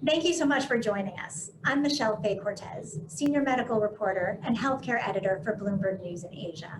Thank you so much for joining us. I'm Michelle Fay Cortez, Senior Medical Reporter and Healthcare Editor for Bloomberg News in Asia.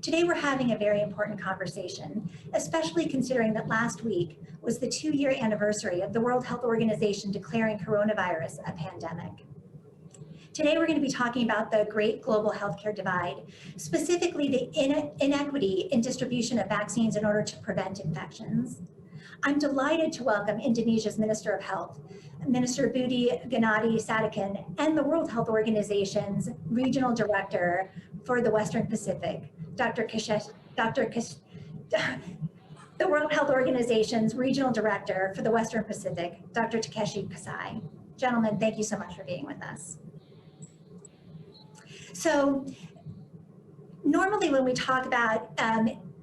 Today we're having a very important conversation, especially considering that last week was the 2-year anniversary of the World Health Organization declaring coronavirus a pandemic. Today we're going to be talking about the great global healthcare divide, specifically the inequity in distribution of vaccines in order to prevent infections. I'm delighted to welcome Indonesia's Minister of Health, Minister Budi Gunadi Sadikin, and the World Health Organization's Regional Director for the Western Pacific, the World Health Organization's Regional Director for the Western Pacific, Dr. Takeshi Kasai. Gentlemen, thank you so much for being with us. So normally when we talk about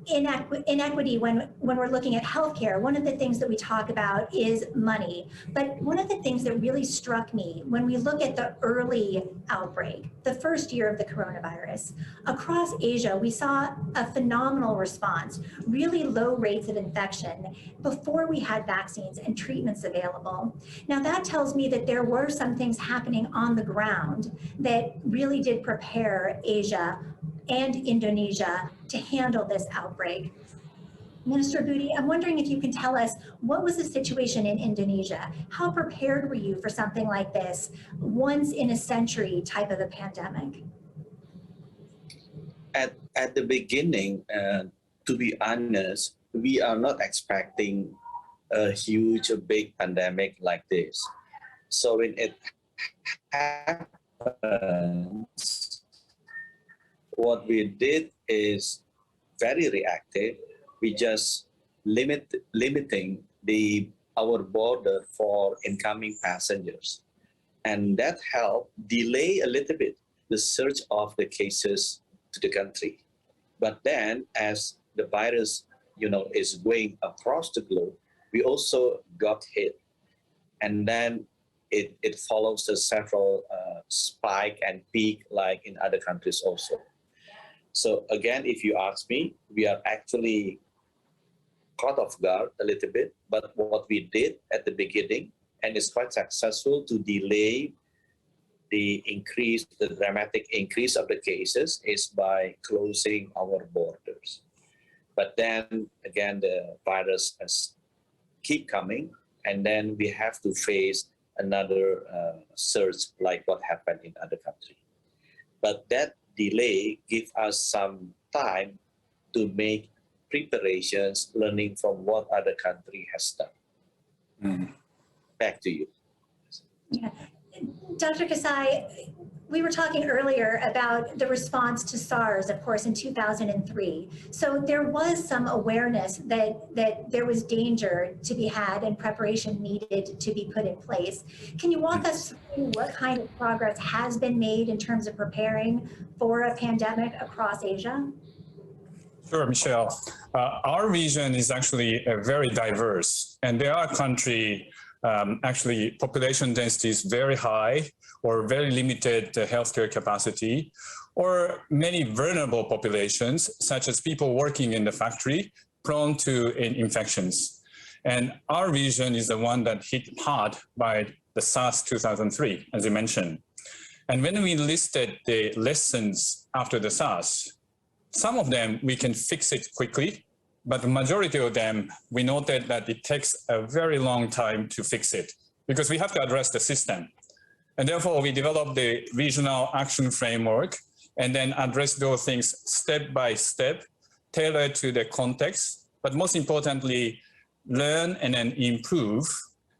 inequity when we're looking at healthcare, one of the things that we talk about is money. But one of the things that really struck me when we look at the early outbreak, the first year of the coronavirus, across Asia, we saw a phenomenal response, really low rates of infection before we had vaccines and treatments available. Now that tells me that there were some things happening on the ground that really did prepare Asia and Indonesia to handle this outbreak. Minister Budi, I'm wondering if you can tell us, what was the situation in Indonesia? How prepared were you for something like this, once in a century type of a pandemic? At the beginning, to be honest, we are not expecting a huge, big pandemic like this. So when it happens, what we did is very reactive. We just limiting our border for incoming passengers. And that helped delay a little bit the surge of the cases to the country. But then as the virus, is going across the globe, we also got hit. And then it follows the several spike and peak like in other countries also. So again, if you ask me, we are actually caught off guard a little bit, but what we did at the beginning, and it's quite successful to delay the dramatic increase of the cases, is by closing our borders. But then again, the virus has keep coming, and then we have to face another surge like what happened in other countries. But that delay give us some time to make preparations, learning from what other country has done. Back to you. Yeah. Dr. Kasai, we were talking earlier about the response to SARS, of course, in 2003. So there was some awareness that there was danger to be had and preparation needed to be put in place. Can you walk us through what kind of progress has been made in terms of preparing for a pandemic across Asia? Sure, Michelle. Our region is actually very diverse, and there are countries actually population density is very high or very limited healthcare capacity, or many vulnerable populations, such as people working in the factory, prone to infections. And our region is the one that hit hard by the SARS 2003, as you mentioned. And when we listed the lessons after the SARS, some of them we can fix it quickly, but the majority of them, we noted that it takes a very long time to fix it because we have to address the system. And therefore, we developed the regional action framework and then address those things step by step, tailored to the context, but most importantly, learn and then improve,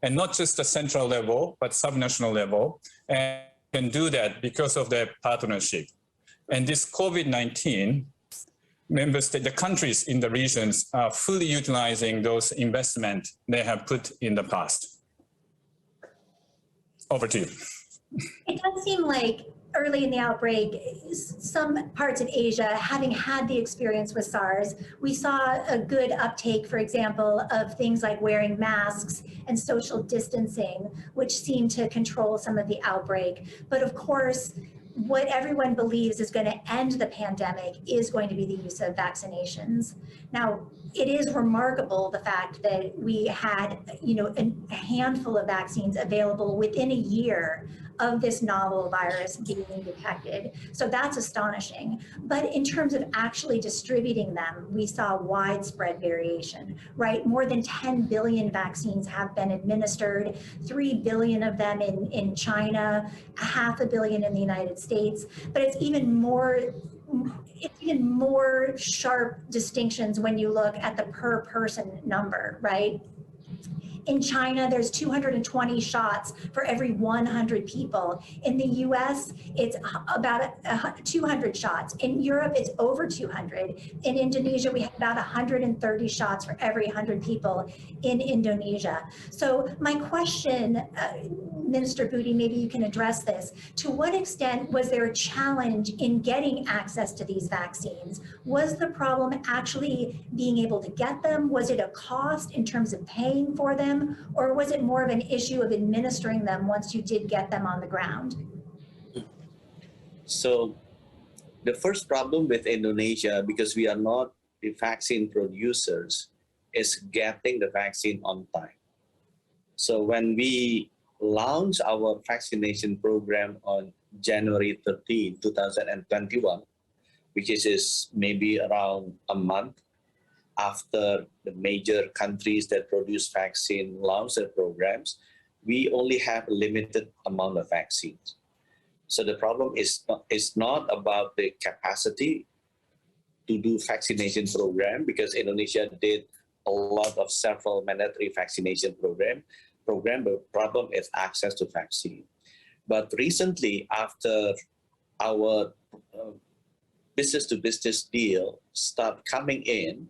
and not just the central level, but subnational level, and can do that because of the partnership. And this COVID-19, member state, the countries in the regions are fully utilizing those investments they have put in the past. Over to you. It does seem like early in the outbreak, some parts of Asia, having had the experience with SARS, we saw a good uptake, for example, of things like wearing masks and social distancing, which seemed to control some of the outbreak. But of course, what everyone believes is going to end the pandemic is going to be the use of vaccinations. Now, it is remarkable the fact that we had, a handful of vaccines available within a year of this novel virus being detected. So that's astonishing. But in terms of actually distributing them, we saw widespread variation, right? More than 10 billion vaccines have been administered, 3 billion of them in China, 500 million in the United States. But it's even more sharp distinctions when you look at the per person number, right? In China, there's 220 shots for every 100 people. In the US, it's about 200 shots. In Europe, it's over 200. In Indonesia, we have about 130 shots for every 100 people in Indonesia. So my question, Minister Budi, maybe you can address this. To what extent was there a challenge in getting access to these vaccines? Was the problem actually being able to get them? Was it a cost in terms of paying for them? Or was it more of an issue of administering them once you did get them on the ground? So the first problem with Indonesia, because we are not the vaccine producers, is getting the vaccine on time. So when we launched our vaccination program on January 13, 2021, which is maybe around a month after the major countries that produce vaccine launch their programs, we only have a limited amount of vaccines. So the problem is not about the capacity to do vaccination program, because Indonesia did a lot of several mandatory vaccination program. The problem is access to vaccine. But recently, after our business-to-business deal start coming in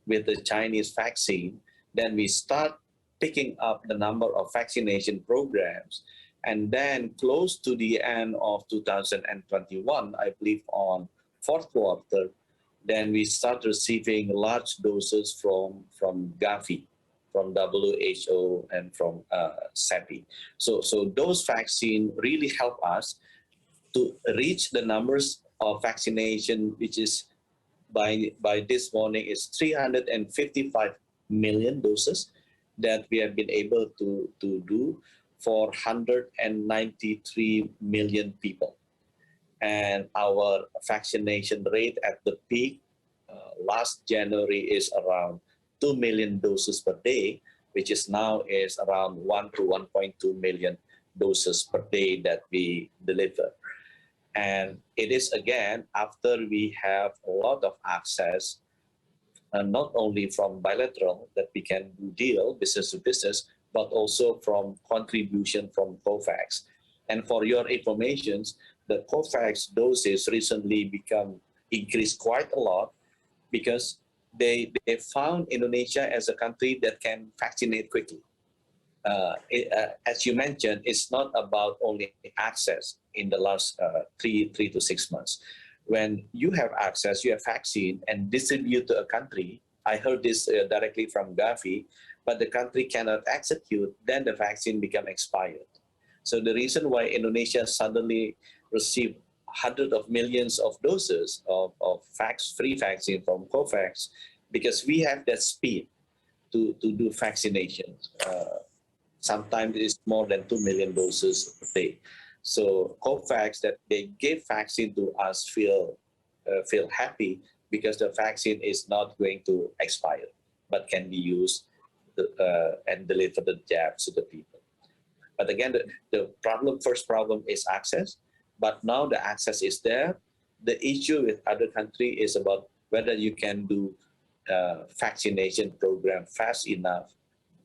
with the Chinese vaccine, then we start picking up the number of vaccination programs. And then close to the end of 2021, I believe on fourth quarter, then we start receiving large doses from Gavi, from WHO and from CEPI. So those vaccines really help us to reach the numbers of vaccination, which is by this morning is 355 million doses that we have been able to do for 193 million people. And our vaccination rate at the peak last January is around 2 million doses per day, which is now is around 1 to 1.2 million doses per day that we deliver. And it is again after we have a lot of access, not only from bilateral that we can deal business to business, but also from contribution from COVAX. And for your information, the COVAX doses recently increased quite a lot, because they found Indonesia as a country that can vaccinate quickly. As you mentioned, it's not about only access in the last 3 to 6 months. When you have access, you have vaccine and distribute to a country, I heard this directly from Gavi, but the country cannot execute, then the vaccine become expired. So the reason why Indonesia suddenly received hundreds of millions of doses of free vaccine from COVAX, because we have that speed to do vaccinations. Sometimes it's more than 2 million doses per day. So COVAX, that they give vaccine to us, feel happy, because the vaccine is not going to expire, but can be used and deliver the jabs to the people. But again, the first problem is access. But now the access is there. The issue with other countries is about whether you can do vaccination program fast enough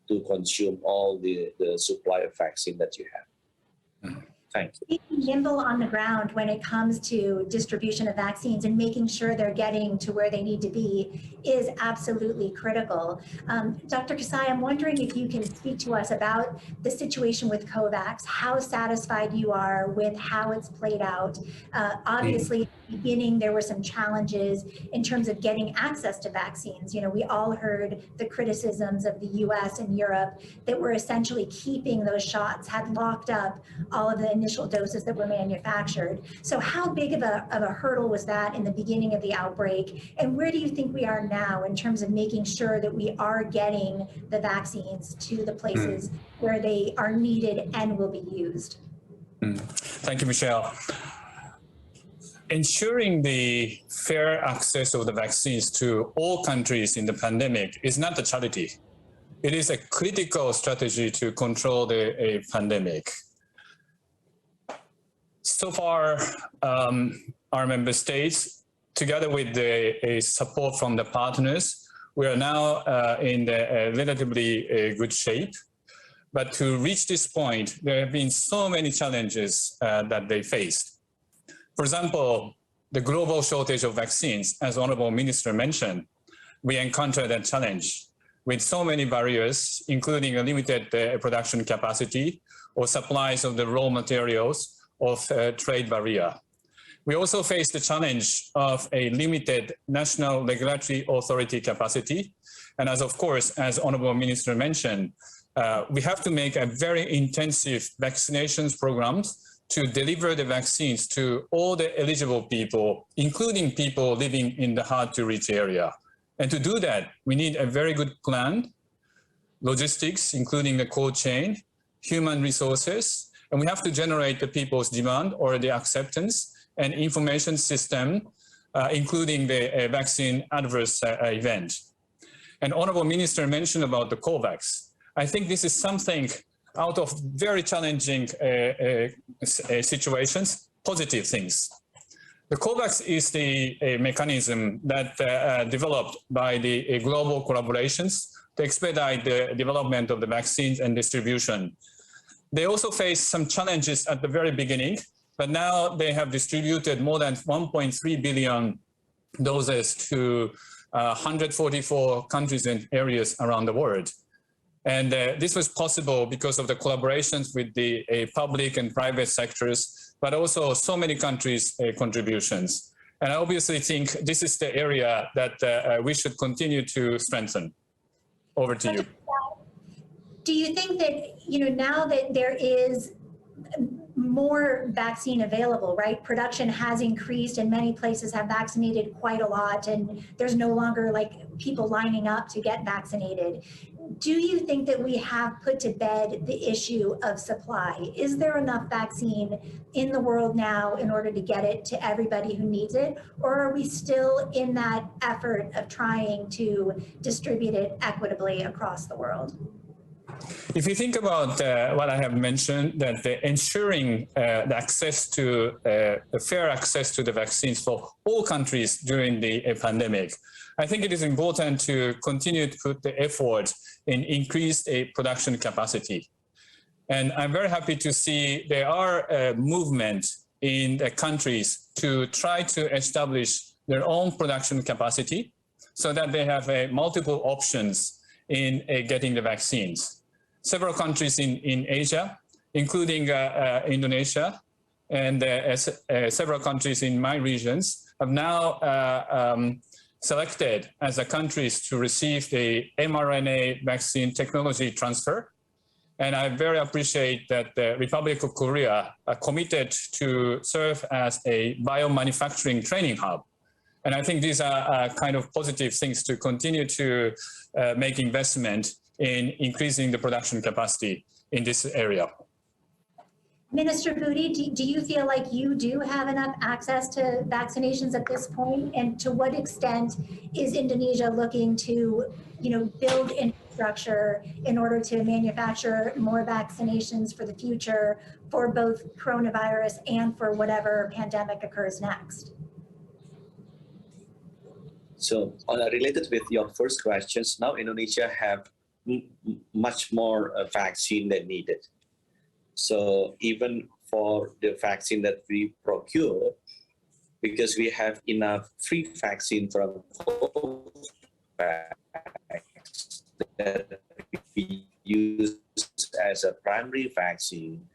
to consume all the supply of vaccine that you have. Thank you. Being nimble on the ground when it comes to distribution of vaccines and making sure they're getting to where they need to be is absolutely critical. Dr. Kasai, I'm wondering if you can speak to us about the situation with COVAX, how satisfied you are with how it's played out. Obviously, beginning, there were some challenges in terms of getting access to vaccines. You know, we all heard the criticisms of the US and Europe that were essentially keeping those shots, had locked up all of the initial doses that were manufactured. So how big of a hurdle was that in the beginning of the outbreak? And where do you think we are now in terms of making sure that we are getting the vaccines to the places where they are needed and will be used? Thank you, Michelle. Ensuring the fair access of the vaccines to all countries in the pandemic is not a charity. It is a critical strategy to control a pandemic. So far, our member states, together with the support from the partners, we are now in a relatively good shape. But to reach this point, there have been so many challenges that they faced. For example, the global shortage of vaccines, as Honorable Minister mentioned, we encountered a challenge with so many barriers, including a limited production capacity or supplies of the raw materials of trade barrier. We also faced the challenge of a limited national regulatory authority capacity. And of course, as Honorable Minister mentioned, we have to make a very intensive vaccinations programs to deliver the vaccines to all the eligible people, including people living in the hard-to-reach area. And to do that, we need a very good plan, logistics, including the cold chain, human resources, and we have to generate the people's demand or the acceptance and information system, including the vaccine adverse event. And Honorable Minister mentioned about the COVAX. I think this is something out of very challenging situations, positive things. The COVAX is the mechanism that developed by the global collaborations to expedite the development of the vaccines and distribution. They also faced some challenges at the very beginning, but now they have distributed more than 1.3 billion doses to 144 countries and areas around the world. And this was possible because of the collaborations with the public and private sectors, but also so many countries' contributions. And I obviously think this is the area that we should continue to strengthen. Over to you. Do you think that, you know, now that there is more vaccine available, right? Production has increased and many places have vaccinated quite a lot, and there's no longer like people lining up to get vaccinated. Do you think that we have put to bed the issue of supply? Is there enough vaccine in the world now in order to get it to everybody who needs it? Or are we still in that effort of trying to distribute it equitably across the world? If you think about what I have mentioned, that ensuring the access to fair access to the vaccines for all countries during the pandemic, I think it is important to continue to put the effort in increased production capacity. And I'm very happy to see there are movements in the countries to try to establish their own production capacity so that they have multiple options in getting the vaccines. Several countries in Asia, including Indonesia, and several countries in my regions have now selected as the countries to receive the mRNA vaccine technology transfer. And I very appreciate that the Republic of Korea are committed to serve as a biomanufacturing training hub. And I think these are kind of positive things to continue to make investment in increasing the production capacity in this area. Minister Budi, do you feel like you do have enough access to vaccinations at this point? And to what extent is Indonesia looking to, you know, build infrastructure in order to manufacture more vaccinations for the future for both coronavirus and for whatever pandemic occurs next? So related with your first questions, now Indonesia have much more vaccine than needed. So even for the vaccine that we procure, because we have enough free vaccine from COVAX that we use as a primary vaccine,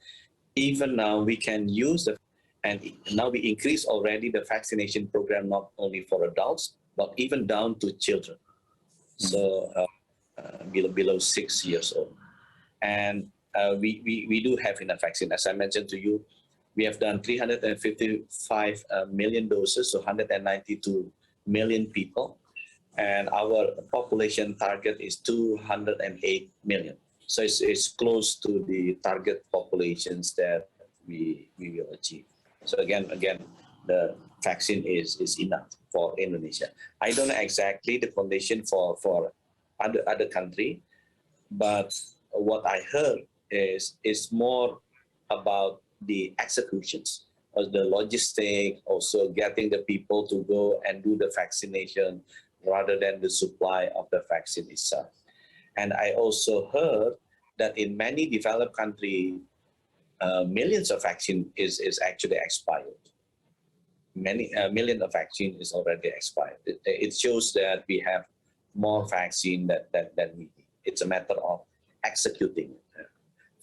even now we can use the, And now we increase already the vaccination program, not only for adults, but even down to children. So below 6 years old. And we do have enough vaccine. As I mentioned to you, we have done 355 million doses, so 192 million people. And our population target is 208 million. So it's close to the target populations that we will achieve. So again, the vaccine is enough for Indonesia. I don't know exactly the condition for other country, but what I heard is more about the executions, or the logistic, also getting the people to go and do the vaccination rather than the supply of the vaccine itself. And I also heard that in many developed countries, millions of vaccine is actually expired. Many million of vaccine is already expired. It shows that we have more vaccine than we need. It's a matter of executing,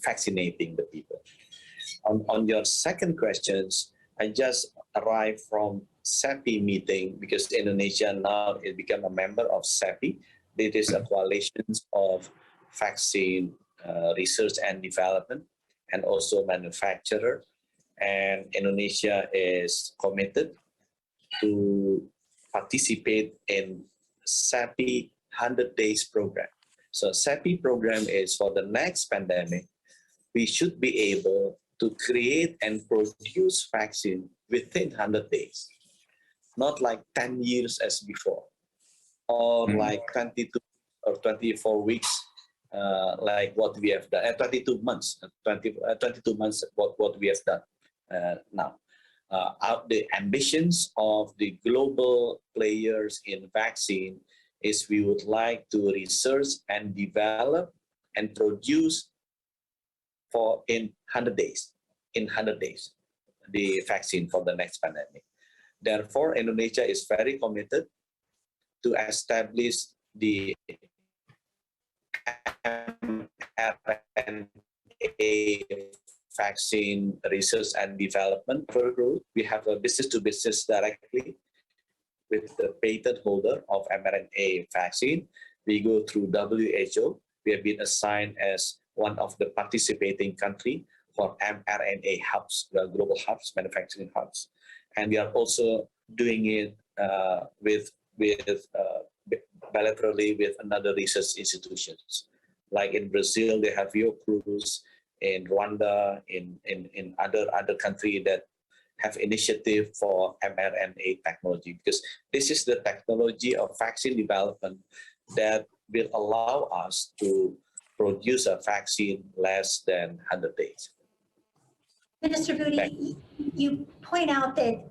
vaccinating the people. On your second questions, I just arrived from CEPI meeting because Indonesia now has become a member of CEPI. It is a coalition of vaccine research and development and also manufacturer. And Indonesia is committed to participate in CEPI 100 days program. So CEPI program is for the next pandemic, we should be able to create and produce vaccine within 100 days. Not like 10 years as before, or like 22 or 24 weeks, like what we have done, 22 months, 22 months, what we have done now. The ambitions of the global players in vaccine is we would like to research and develop and produce in 100 days, the vaccine for the next pandemic. Therefore, Indonesia is very committed to establish the mRNA vaccine research and development group. We have a business-to-business directly with the patent holder of mRNA vaccine. We go through WHO. We have been assigned as one of the participating country for mRNA hubs, the global hubs, manufacturing hubs. And we are also doing it bilaterally with another research institutions. Like in Brazil, they have Fiocruz, in Rwanda, in other countries that have initiative for mRNA technology, because this is the technology of vaccine development that will allow us to produce a vaccine less than 100 days. Minister Budi, you point out that,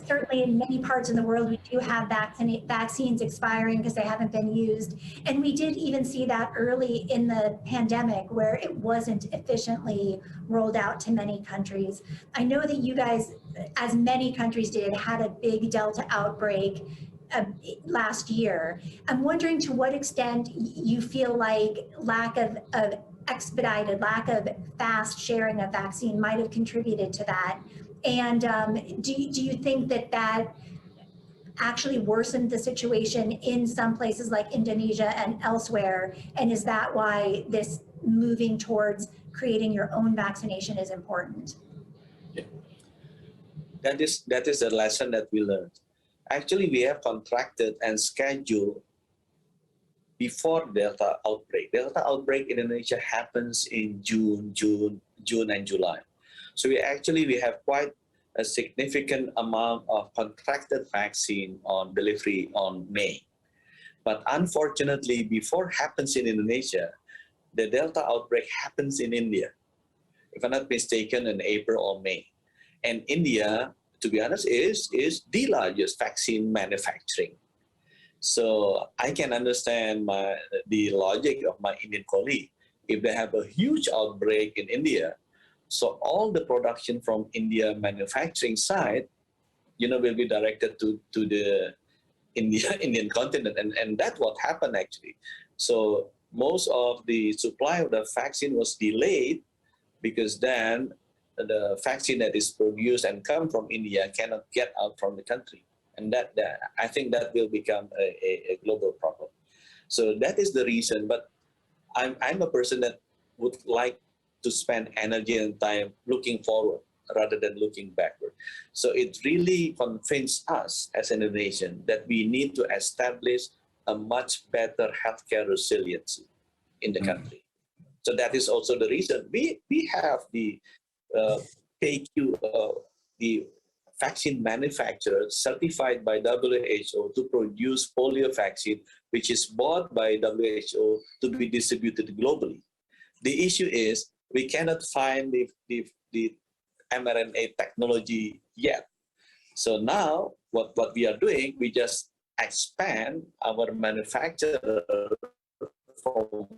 certainly in many parts of the world, we do have vaccines expiring because they haven't been used. And we did even see that early in the pandemic where it wasn't efficiently rolled out to many countries. I know that you guys, as many countries did, had a big Delta outbreak last year. I'm wondering to what extent you feel like lack of fast sharing of vaccine might have contributed to that. And do you think that actually worsened the situation in some places like Indonesia and elsewhere? And is that why this moving towards creating your own vaccination is important? Yeah. That is a lesson that we learned. Actually, we have contracted and scheduled before Delta outbreak. Delta outbreak in Indonesia happens in June and July. So we have quite a significant amount of contracted vaccine on delivery on May. But unfortunately, before it happens in Indonesia, the Delta outbreak happens in India, if I'm not mistaken, in April or May. And India, to be honest, is the largest vaccine manufacturing. So I can understand the logic of my Indian colleague. If they have a huge outbreak in India, so all the production from India manufacturing side, will be directed to the Indian continent, and that's what happened actually. So most of the supply of the vaccine was delayed because then the vaccine that is produced and come from India cannot get out from the country. And that I think that will become a global problem. So that is the reason, but I'm a person that would like to spend energy and time looking forward rather than looking backward. So it really convinced us as an Indonesian that we need to establish a much better healthcare resiliency in the country. So that is also the reason we have the the vaccine manufacturer certified by WHO to produce polio vaccine, which is bought by WHO to be distributed globally. The issue is we cannot find the mRNA technology yet. So now what we are doing, we just expand our manufacturer from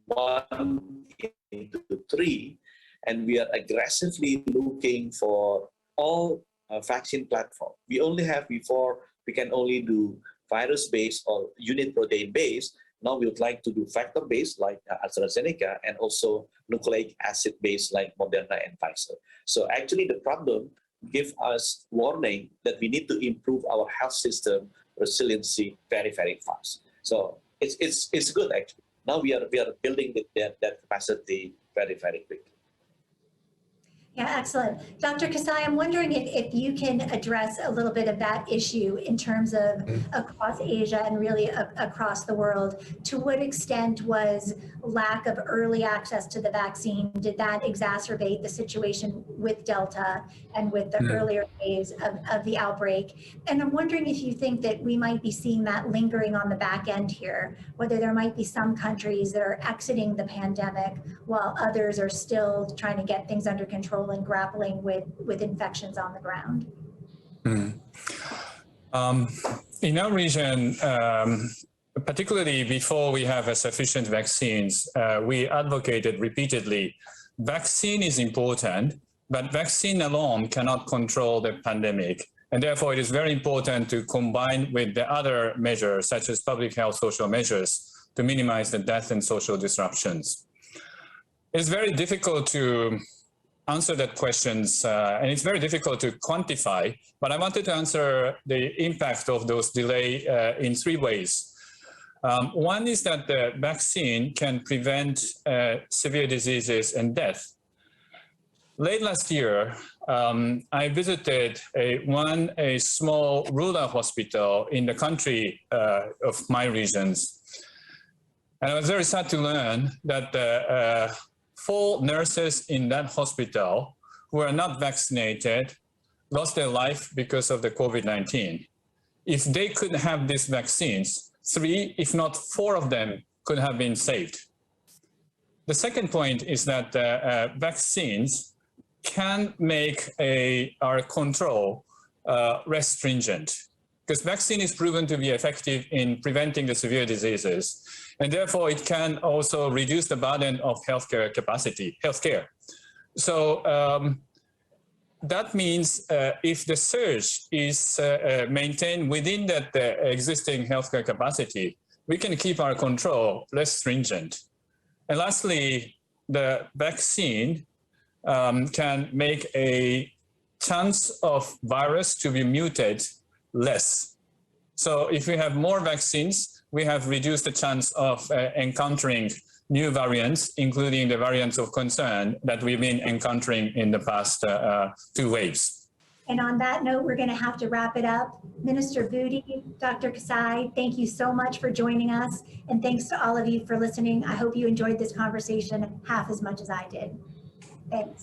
1 into 3, and we are aggressively looking for all vaccine platform. We only have before, we can only do virus-based or unit protein-based. Now we would like to do factor-based like AstraZeneca, and also nucleic acid-based like Moderna and Pfizer. So actually the problem gives us warning that we need to improve our health system resiliency very, very fast. So it's good actually. Now we are building that capacity very, very quickly. Yeah, excellent. Dr. Kasai, I'm wondering if you can address a little bit of that issue in terms of across Asia and really across the world. To what extent was lack of early access to the vaccine, did that exacerbate the situation with Delta and with the earlier phase of the outbreak? And I'm wondering if you think that we might be seeing that lingering on the back end here, whether there might be some countries that are exiting the pandemic while others are still trying to get things under control and grappling with infections on the ground. In our region, particularly before we have sufficient vaccines, we advocated repeatedly, vaccine is important, but vaccine alone cannot control the pandemic. And therefore, it is very important to combine with the other measures, such as public health social measures, to minimize the death and social disruptions. It's very difficult to answer that questions, and it's very difficult to quantify, but I wanted to answer the impact of those delay in 3 ways. One is that the vaccine can prevent severe diseases and death. Late last year, I visited a small rural hospital in the country of my regions. And I was very sad to learn that 4 nurses in that hospital who are not vaccinated lost their life because of the COVID-19. If they could have these vaccines, 3, if not 4 of them could have been saved. The second point is that vaccines can make our control less stringent, because vaccine is proven to be effective in preventing the severe diseases. And therefore, it can also reduce the burden of healthcare. So that means if the surge is maintained within that existing healthcare capacity, we can keep our control less stringent. And lastly, the vaccine can make a chance of virus to be muted less. So if we have more vaccines, we have reduced the chance of encountering new variants, including the variants of concern that we've been encountering in the past 2 waves. And on that note, we're going to have to wrap it up. Minister Budi, Dr. Kasai, thank you so much for joining us. And thanks to all of you for listening. I hope you enjoyed this conversation half as much as I did. Thanks.